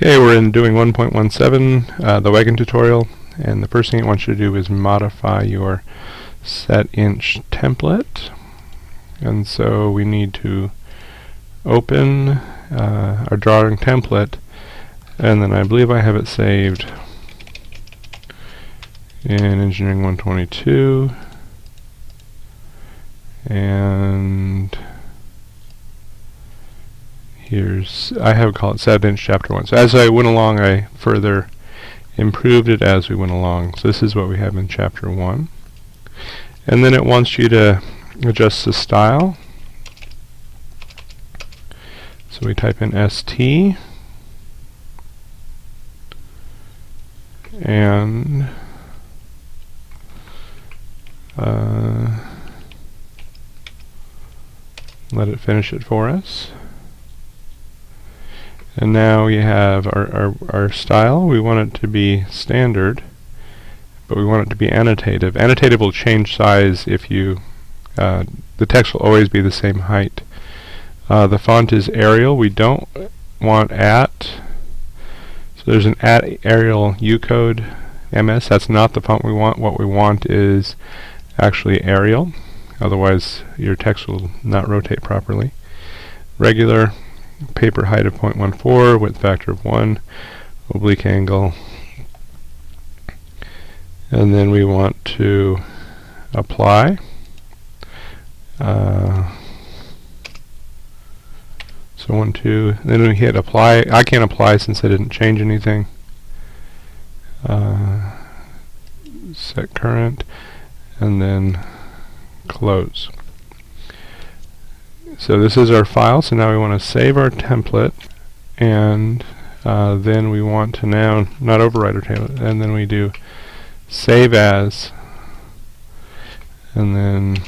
Okay, we're in doing 1.17, the Wagon tutorial, and the first thing it wants you to do is modify your set inch template. And so we need to open our drawing template, and then I believe I have it saved in Engineering 122, and I have it called set inch chapter 1. So as I went along, I further improved it as we went along. So this is what we have in chapter 1. And then it wants you to adjust the style. So we type in ST, and let it finish it for us. And now we have our style. We want it to be standard, but we want it to be annotative. Annotative will change size if you, the text will always be the same height. The font is Arial. We don't want at. So there's an at Arial Ucode MS. That's not the font we want. What we want is actually Arial. Otherwise your text will not rotate properly. Regular. Paper height of 0.14, width factor of 1, oblique angle, and then we want to apply. So 1, 2, then we hit apply. I can't apply since I didn't change anything. Set current, and then close. So this is our file, so now we want to save our template, and then we want to now not overwrite our template, and then we do save as, and then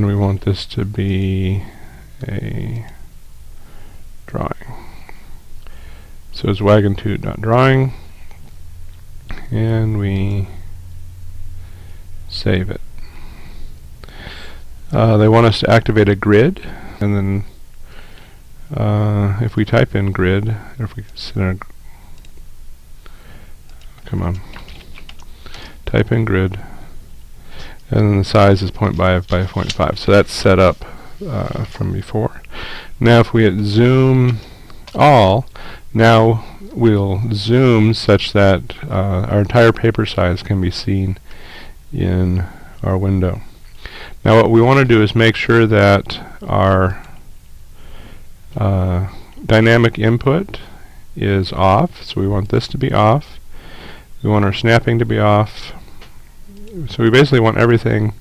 we want this to be a drawing. So it's wagon2.drawing. And we save it. They want us to activate a grid, and then if we type in grid, if we center, type in grid, and then the size is 0.5 by 0.5. So that's set up from before. Now if we hit zoom all, now we'll zoom such that our entire paper size can be seen in our window. Now what we want to do is make sure that our dynamic input is off. So we want this to be off. We want our snapping to be off. So we basically want everything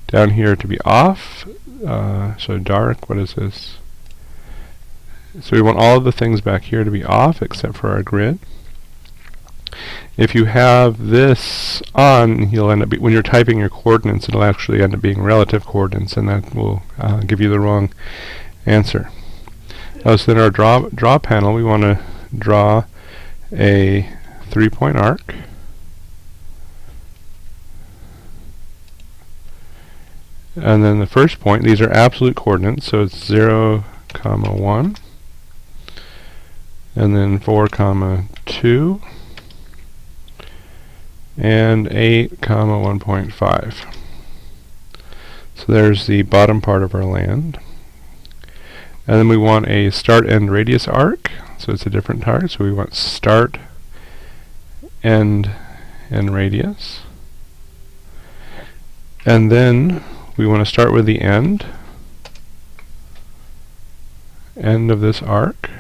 down here to be off. So dark, what is this? So we want all of the things back here to be off except for our grid. If you have this on, you'll end up when you're typing your coordinates, it'll actually end up being relative coordinates, and that will give you the wrong answer. So then our draw panel, we want to draw a 3-point arc. And then the first point, these are absolute coordinates, so it's 0, 1. And then 4, 2, and 8, 1.5. So there's the bottom part of our land. And then we want a start-end radius arc, so it's a different target. So we want start, end, and radius. And then we want to start with the end of this arc.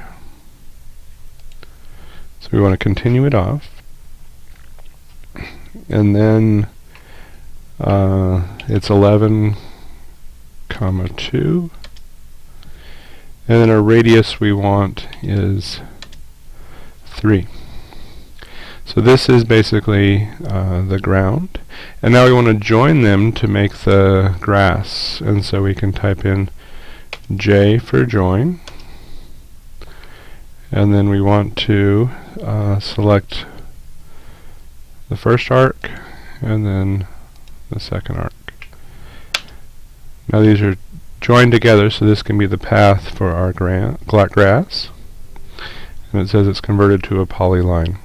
So we want to continue it off, and then it's 11, 2, and then our radius we want is 3. So this is basically the ground, and now we want to join them to make the grass, and so we can type in J for join. And then we want to select the first arc and then the second arc. Now these are joined together, so this can be the path for our grass. And it says it's converted to a polyline.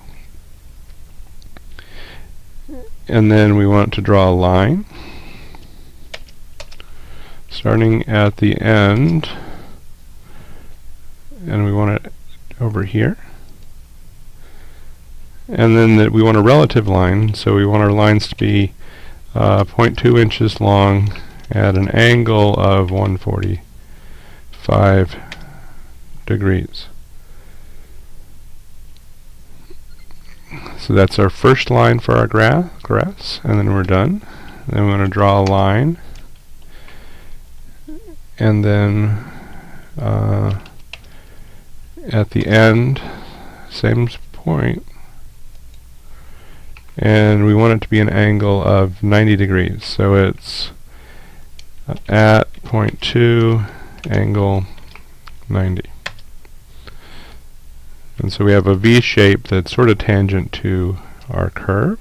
And then we want to draw a line starting at the end, and we want it over here. And then we want a relative line, so we want our lines to be 0.2 inches long at an angle of 145 degrees. So that's our first line for our grass, and then we're done. Then we want to draw a line, and then at the end, same point, and we want it to be an angle of 90 degrees. So it's at 0.2 angle 90. And so we have a V shape that's sort of tangent to our curve.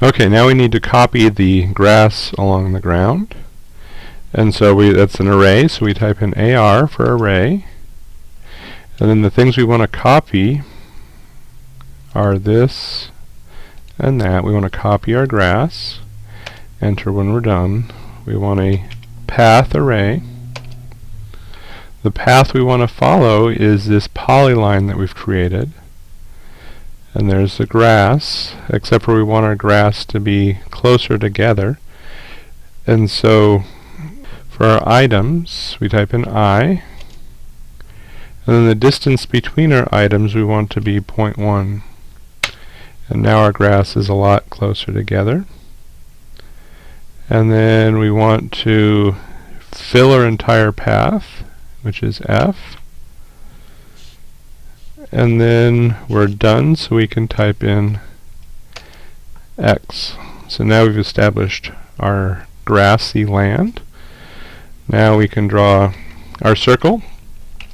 Okay, now we need to copy the grass along the ground. And so that's an array, so we type in AR for array. And then the things we want to copy are this and that. We want to copy our grass. Enter when we're done. We want a path array. The path we want to follow is this polyline that we've created. And there's the grass, except for we want our grass to be closer together. And so for our items, we type in I. And then the distance between our items we want to be 0.1. And now our grass is a lot closer together. And then we want to fill our entire path, which is F. And then we're done, so we can type in X. So now we've established our grassy land. Now we can draw our circle.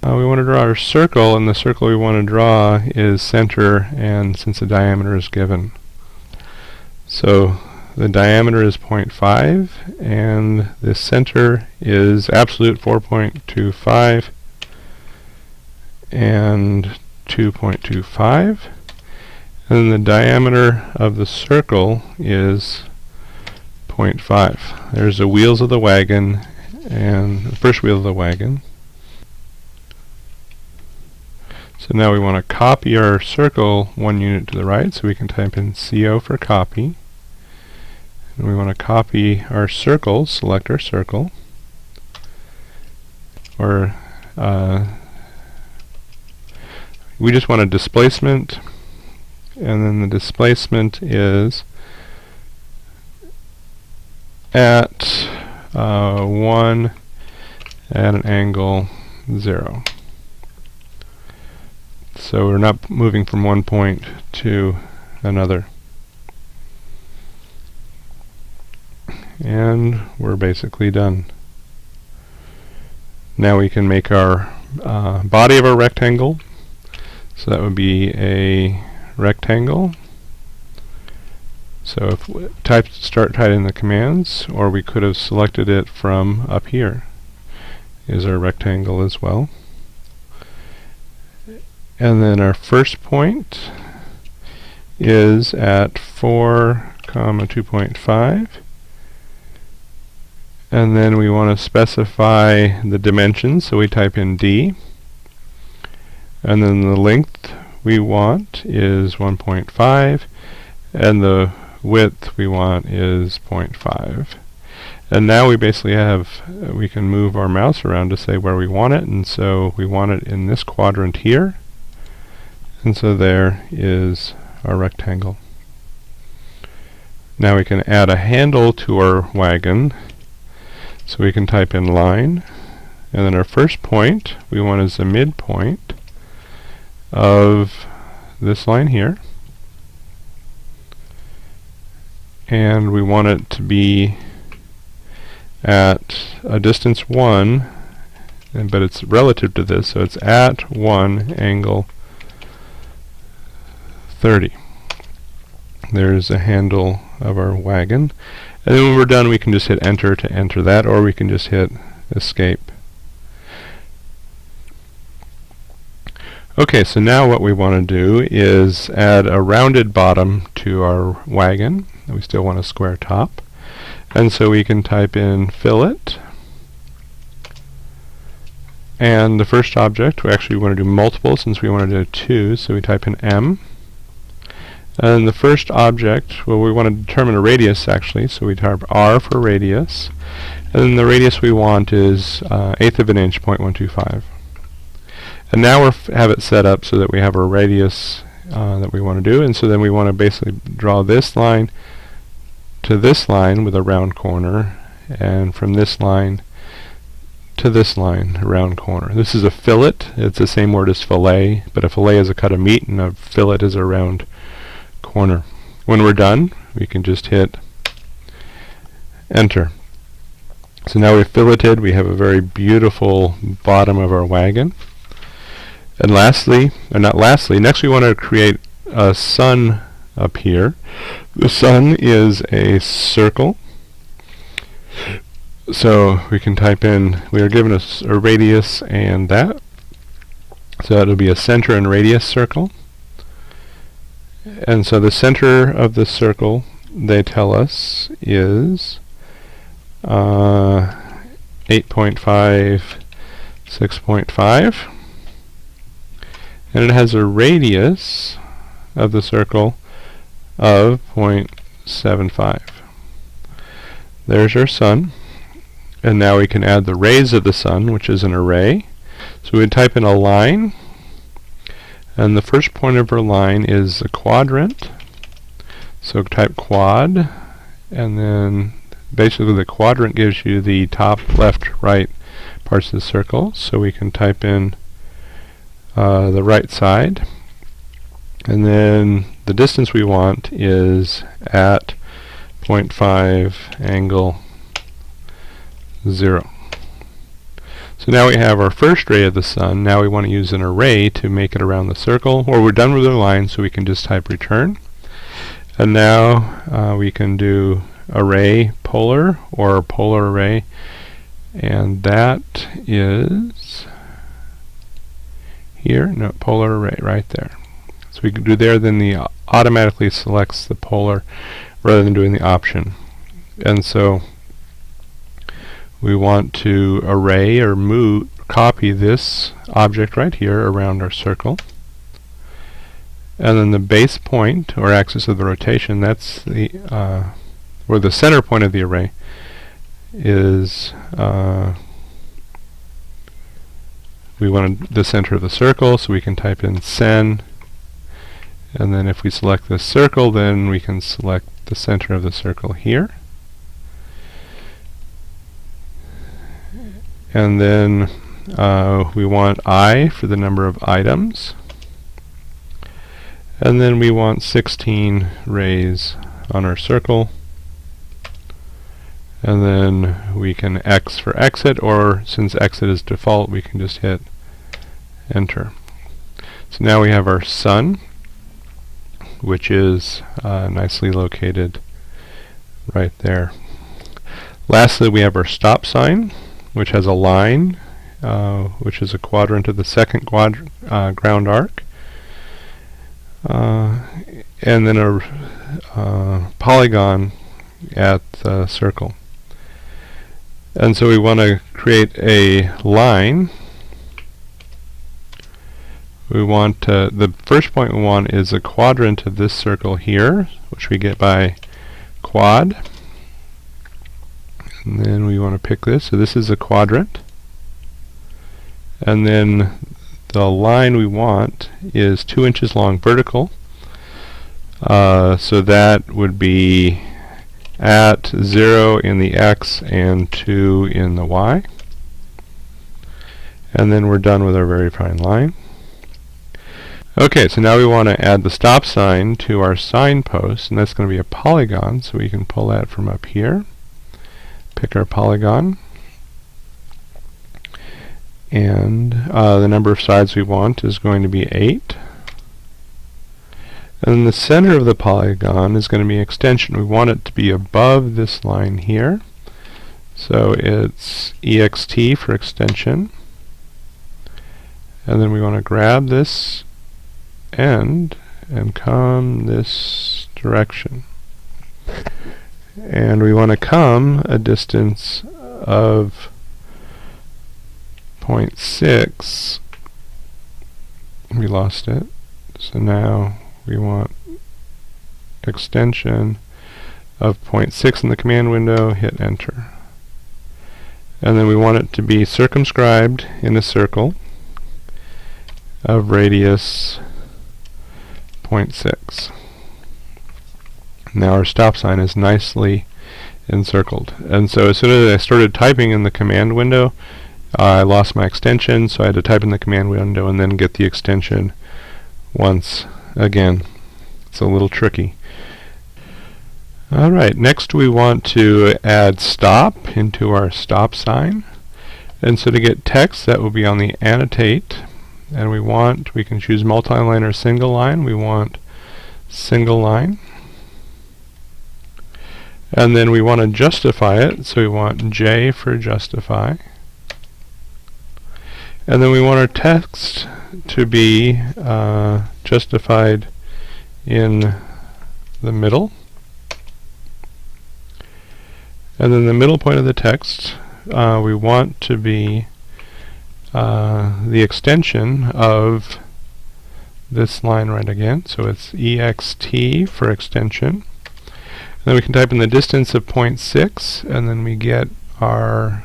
We want to draw our circle, and the circle we want to draw is center, and since the diameter is given. So the diameter is 0.5, and the center is absolute 4.25 and 2.25. And then the diameter of the circle is 0.5. There's the wheels of the wagon, and the first wheel of the wagon. So now we want to copy our circle 1 unit to the right, so we can type in CO for copy. And we want to copy our circle, select our circle, or we just want a displacement, and then the displacement is at 1 at an angle 0. So we're not moving from one point to another. And we're basically done. Now we can make our body of our rectangle. So that would be a rectangle. So if we start typing the commands, or we could have selected it from up here, is our rectangle as well. And then our first point is at 4, 2.5. And then we want to specify the dimensions, so we type in D. And then the length we want is 1.5, and the width we want is 0.5. And now we basically we can move our mouse around to say where we want it, and so we want it in this quadrant here. And so there is our rectangle. Now we can add a handle to our wagon. So we can type in line, and then our first point we want is the midpoint of this line here. And we want it to be at a distance 1, but it's relative to this, so it's at 1 angle 30. There's a handle of our wagon. And then when we're done, we can just hit enter to enter that, or we can just hit escape. Okay, so now what we want to do is add a rounded bottom to our wagon. We still want a square top. And so we can type in fillet. And the first object, we actually want to do multiple since we want to do 2, so we type in M. And the first object, well, we want to determine a radius actually, so we type R for radius. And then the radius we want is 1/8 of an inch, 0.125. And now we have it set up so that we have a radius that we want to do, and so then we want to basically draw this line to this line with a round corner, and from this line to this line, a round corner. This is a fillet. It's the same word as fillet, but a fillet is a cut of meat and a fillet is a round corner. When we're done, we can just hit enter. So now we've filleted, we have a very beautiful bottom of our wagon. And lastly, or not lastly, next we want to create a sun up here. The sun is a circle. So we can type in, we are given a radius and that. So it'll be a center and radius circle. And so the center of the circle, they tell us, is 8.5, 6.5. And it has a radius of the circle of 0.75. There's our sun. And now we can add the rays of the sun, which is an array. So we type in a line. And the first point of our line is a quadrant. So type quad. And then basically the quadrant gives you the top, left, right parts of the circle. So we can type in the right side. And then the distance we want is at 0.5 angle 0. So now we have our first ray of the sun. Now we want to use an array to make it around the circle. Or we're done with our line, so we can just type return. And now we can do array polar or polar array. And that is here. No, polar array right there. So we can do there, then the automatically selects the polar rather than doing the option. And so we want to array or copy this object right here around our circle. And then the base point, or axis of the rotation, that's the, or the center point of the array, is, we want the center of the circle, so we can type in cen. And then if we select this circle, then we can select the center of the circle here. And then we want I for the number of items. And then we want 16 rays on our circle. And then we can X for exit, or since exit is default, we can just hit enter. So now we have our sun, which is nicely located right there. Lastly, we have our stop sign, which has a line, which is a quadrant of the second ground arc, and then a polygon at the circle. And so we want to create a line. We want the first point we want is a quadrant of this circle here, which we get by quad. And then we want to pick this. So this is a quadrant. And then the line we want is 2 inches long vertical. So that would be at 0 in the X and 2 in the Y. And then we're done with our very fine line. Okay, so now we want to add the stop sign to our signpost, and that's going to be a polygon, so we can pull that from up here. Pick our polygon, and the number of sides we want is going to be 8. And the center of the polygon is going to be extension. We want it to be above this line here. So it's ext for extension. And then we want to grab this end and come this direction. And we want to come a distance of 0.6. We lost it. So now we want extension of 0.6 in the command window, hit enter. And then we want it to be circumscribed in a circle of radius 0.6. Now our stop sign is nicely encircled. And so as soon as I started typing in the command window, I lost my extension, so I had to type in the command window and then get the extension once again. It's a little tricky. Alright, next we want to add stop into our stop sign. And so to get text, that will be on the annotate. And we can choose multi-line or single line. We want single line. And then we want to justify it, so we want J for justify. And then we want our text to be justified in the middle. And then the middle point of the text, we want to be the extension of this line right again. So it's ext for extension. And then we can type in the distance of 0.6, and then we get our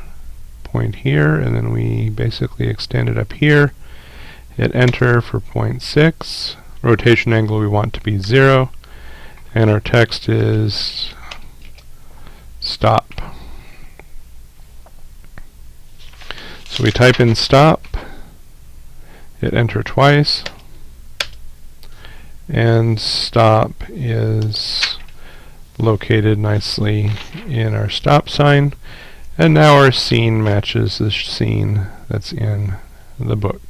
point here, and then we basically extend it up here. Hit enter for 0.6. Rotation angle we want to be 0. And our text is stop. So we type in stop, hit enter twice, and stop is located nicely in our stop sign. And now our scene matches the scene that's in the book.